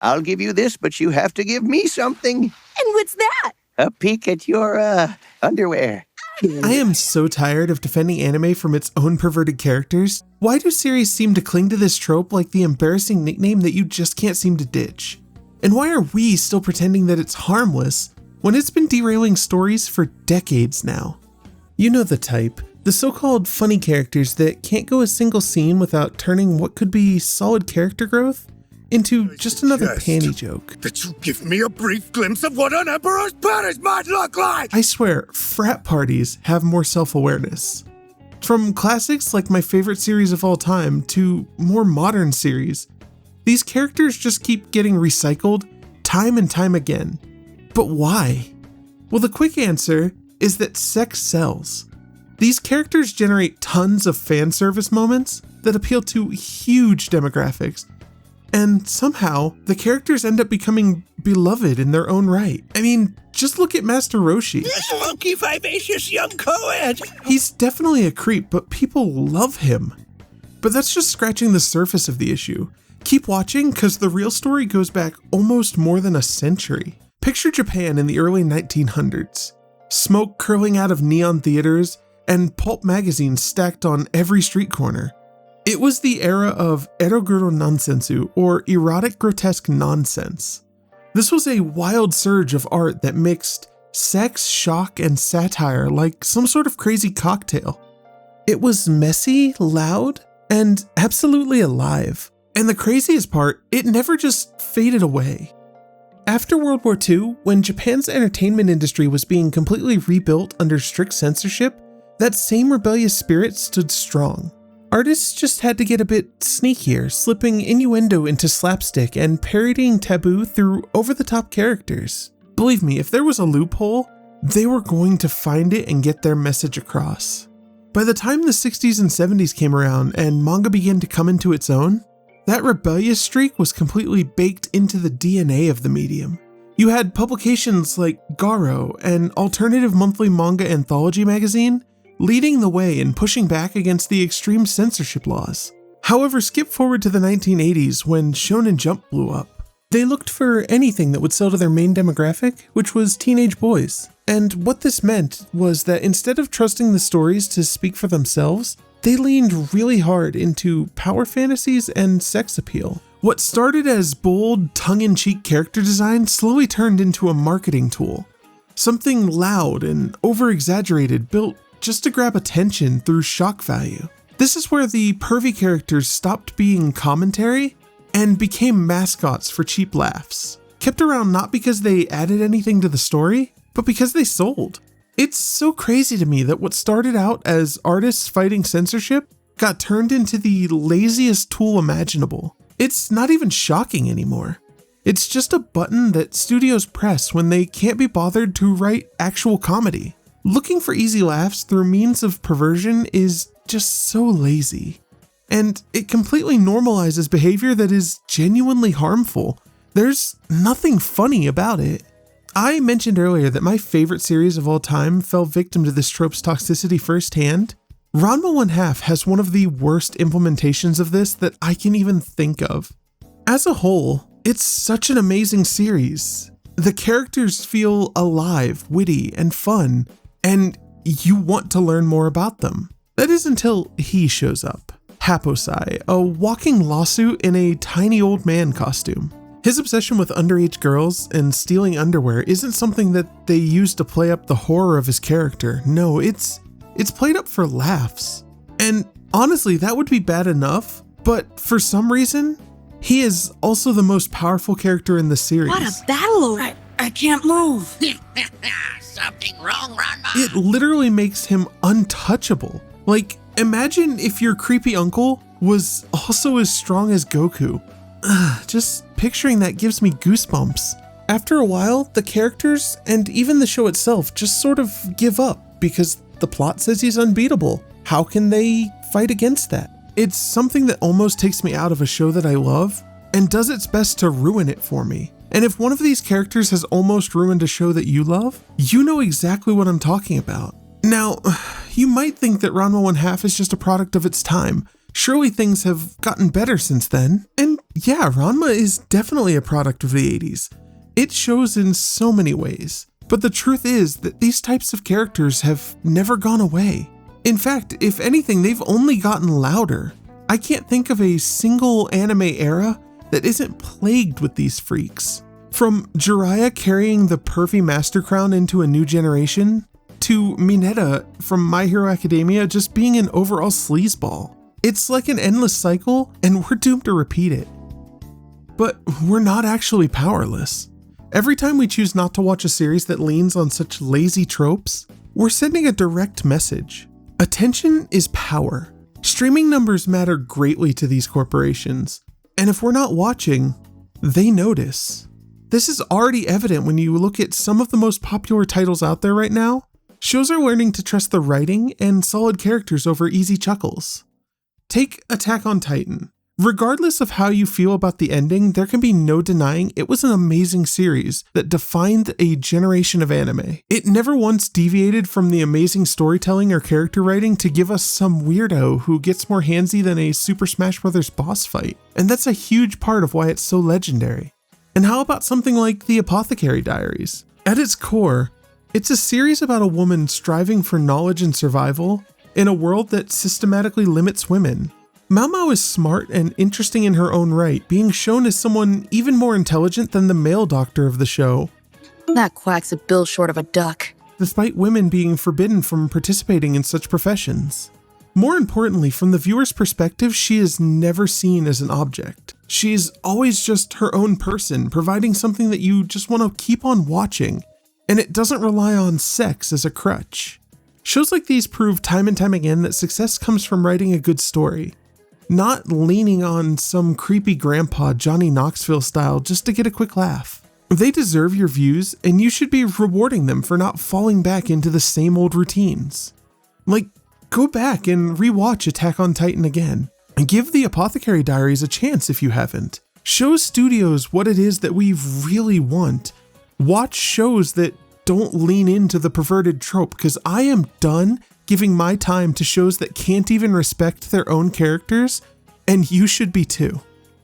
I'll give you this, but you have to give me something. And what's that? A peek at your, underwear. I am so tired of defending anime from its own perverted characters. Why do series seem to cling to this trope like the embarrassing nickname that you just can't seem to ditch? And why are we still pretending that it's harmless when it's been derailing stories for decades now? You know the type. The so-called funny characters that can't go a single scene without turning what could be solid character growth into just another panty joke. That you give me a brief glimpse of what an emperor's penis might look like! I swear, frat parties have more self-awareness. From classics like my favorite series of all time to more modern series, these characters just keep getting recycled time and time again. But why? Well, the quick answer is that sex sells. These characters generate tons of fan service moments that appeal to huge demographics, and somehow the characters end up becoming beloved in their own right. I mean, just look at Master Roshi. This funky, vivacious young co-ed! He's definitely a creep, but people love him. But that's just scratching the surface of the issue. Keep watching, because the real story goes back almost more than a century. Picture Japan in the early 1900s. Smoke curling out of neon theaters, and pulp magazines stacked on every street corner. It was the era of eroguro nonsensu, or erotic grotesque nonsense. This was a wild surge of art that mixed sex, shock, and satire like some sort of crazy cocktail. It was messy, loud, and absolutely alive. And the craziest part, it never just faded away. After World War II, when Japan's entertainment industry was being completely rebuilt under strict censorship, that same rebellious spirit stood strong. Artists just had to get a bit sneakier, slipping innuendo into slapstick and parodying taboo through over-the-top characters. Believe me, if there was a loophole, they were going to find it and get their message across. By the time the 60s and 70s came around and manga began to come into its own, that rebellious streak was completely baked into the DNA of the medium. You had publications like Garo, an alternative monthly manga anthology magazine, leading the way in pushing back against the extreme censorship laws. However, skip forward to the 1980s when Shonen Jump blew up. They looked for anything that would sell to their main demographic, which was teenage boys. And what this meant was that instead of trusting the stories to speak for themselves, they leaned really hard into power fantasies and sex appeal. What started as bold, tongue-in-cheek character design slowly turned into a marketing tool. Something loud and over-exaggerated built just to grab attention through shock value. This is where the pervy characters stopped being commentary and became mascots for cheap laughs. Kept around not because they added anything to the story, but because they sold. It's so crazy to me that what started out as artists fighting censorship got turned into the laziest tool imaginable. It's not even shocking anymore. It's just a button that studios press when they can't be bothered to write actual comedy. Looking for easy laughs through means of perversion is just so lazy. And it completely normalizes behavior that is genuinely harmful. There's nothing funny about it. I mentioned earlier that my favorite series of all time fell victim to this trope's toxicity firsthand. Ranma 1/2 has one of the worst implementations of this that I can even think of. As a whole, it's such an amazing series. The characters feel alive, witty, and fun, and you want to learn more about them. That is until he shows up. Haposai, a walking lawsuit in a tiny old man costume. His obsession with underage girls and stealing underwear isn't something that they use to play up the horror of his character. No, it's played up for laughs. And honestly, that would be bad enough, but for some reason, he is also the most powerful character in the series. What a battle! I can't move. Something wrong, Ranma? It literally makes him untouchable. Like, imagine if your creepy uncle was also as strong as Goku. Just picturing that gives me goosebumps. After a while, the characters and even the show itself just sort of give up because the plot says he's unbeatable. How can they fight against that? It's something that almost takes me out of a show that I love and does its best to ruin it for me. And if one of these characters has almost ruined a show that you love, you know exactly what I'm talking about. Now, you might think that Ranma 1/2 is just a product of its time. Surely things have gotten better since then, and Yeah, Ranma is definitely a product of the 80s. It shows in so many ways. But the truth is that these types of characters have never gone away. In fact, if anything, they've only gotten louder. I can't think of a single anime era that isn't plagued with these freaks. From Jiraiya carrying the pervy Master Crown into a new generation, to Mineta from My Hero Academia just being an overall sleazeball. It's like an endless cycle, and we're doomed to repeat it. But we're not actually powerless. Every time we choose not to watch a series that leans on such lazy tropes, we're sending a direct message. Attention is power. Streaming numbers matter greatly to these corporations, and if we're not watching, they notice. This is already evident when you look at some of the most popular titles out there right now. Shows are learning to trust the writing and solid characters over easy chuckles. Take Attack on Titan. Regardless of how you feel about the ending, there can be no denying it was an amazing series that defined a generation of anime. It never once deviated from the amazing storytelling or character writing to give us some weirdo who gets more handsy than a Super Smash Bros. Boss fight, and that's a huge part of why it's so legendary. And how about something like The Apothecary Diaries? At its core, it's a series about a woman striving for knowledge and survival in a world that systematically limits women. Mao Mao is smart and interesting in her own right, being shown as someone even more intelligent than the male doctor of the show, That quack's a bill short of a duck. despite women being forbidden from participating in such professions. More importantly, from the viewer's perspective, she is never seen as an object. She's always just her own person, providing something that you just want to keep on watching, and it doesn't rely on sex as a crutch. Shows like these prove time and time again that success comes from writing a good story, not leaning on some creepy grandpa Johnny Knoxville style just to get a quick laugh. They deserve your views, and you should be rewarding them for not falling back into the same old routines. Like, go back and rewatch Attack on Titan again, and give The Apothecary Diaries a chance if you haven't. Show studios what it is that we really want. Watch shows that don't lean into the perverted trope, because I am done giving my time to shows that can't even respect their own characters, and you should be too.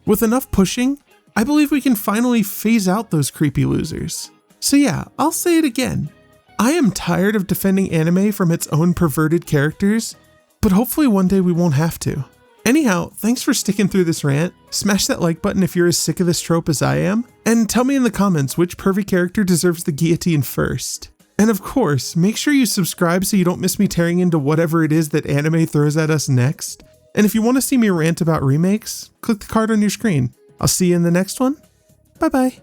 With enough pushing, I believe we can finally phase out those creepy losers. So yeah, I'll say it again. I am tired of defending anime from its own perverted characters, but hopefully one day we won't have to. Anyhow, thanks for sticking through this rant. Smash that like button if you're as sick of this trope as I am, and tell me in the comments which pervy character deserves the guillotine first. And of course, make sure you subscribe so you don't miss me tearing into whatever it is that anime throws at us next. And if you want to see me rant about remakes, click the card on your screen. I'll see you in the next one. Bye bye.